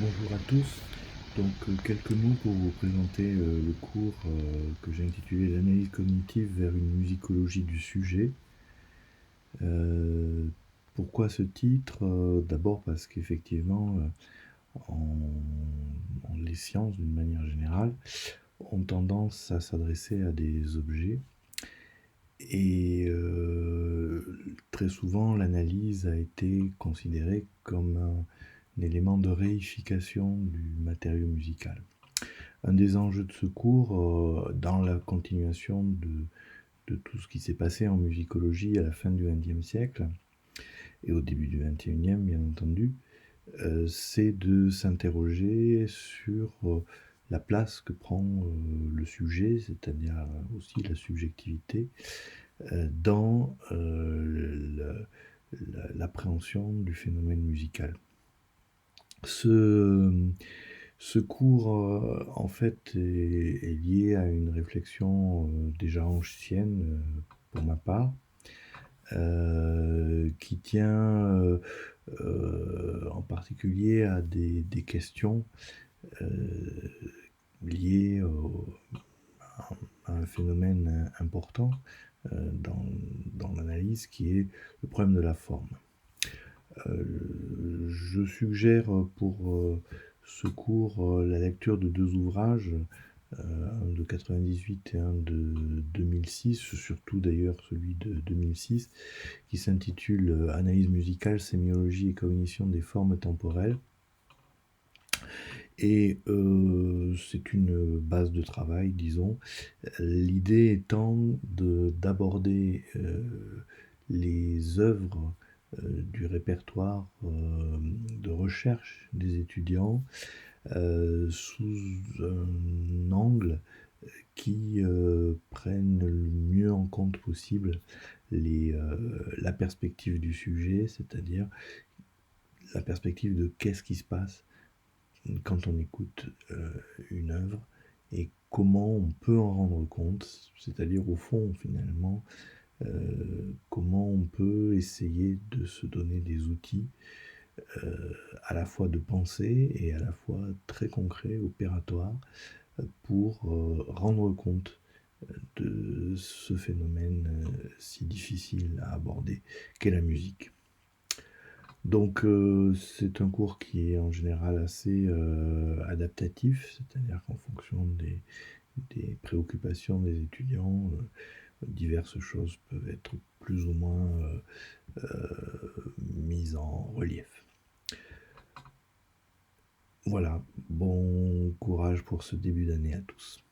Bonjour à tous. Quelques mots pour vous présenter le cours que j'ai intitulé L'analyse cognitive vers une musicologie du sujet. Euh, Pourquoi ce titre? D'abord parce qu'effectivement, en, les sciences, d'une manière générale, ont tendance à s'adresser à des objets. Et très souvent, l'analyse a été considérée comme un élément de réification du matériau musical. Un des enjeux de ce cours, dans la continuation de tout ce qui s'est passé en musicologie à la fin du XXe siècle et au début du XXIe, bien entendu, c'est de s'interroger sur la place que prend le sujet, c'est-à-dire aussi la subjectivité, dans l'appréhension du phénomène musical. Ce cours, en fait, est lié à une réflexion déjà ancienne, pour ma part, qui tient en particulier à des questions liées à un phénomène important dans l'analyse, qui est le problème de la forme. Je suggère pour ce cours la lecture de deux ouvrages, un de 98 et un de 2006, surtout d'ailleurs celui de 2006, qui s'intitule Analyse musicale, sémiologie et cognition des formes temporelles. Et c'est une base de travail, disons. L'idée étant d'aborder les œuvres du répertoire de recherche des étudiants sous un angle qui prenne le mieux en compte possible la perspective du sujet, c'est-à-dire la perspective de qu'est-ce qui se passe quand on écoute une œuvre et comment on peut en rendre compte, c'est-à-dire au fond finalement comment on peut essayer de se donner des outils à la fois de pensée et à la fois très concrets, opératoires, pour rendre compte de ce phénomène si difficile à aborder qu'est la musique. C'est un cours qui est en général assez adaptatif, c'est-à-dire qu'en fonction des préoccupations des étudiants, diverses choses peuvent être plus ou moins mises en relief. Voilà, bon courage pour ce début d'année à tous.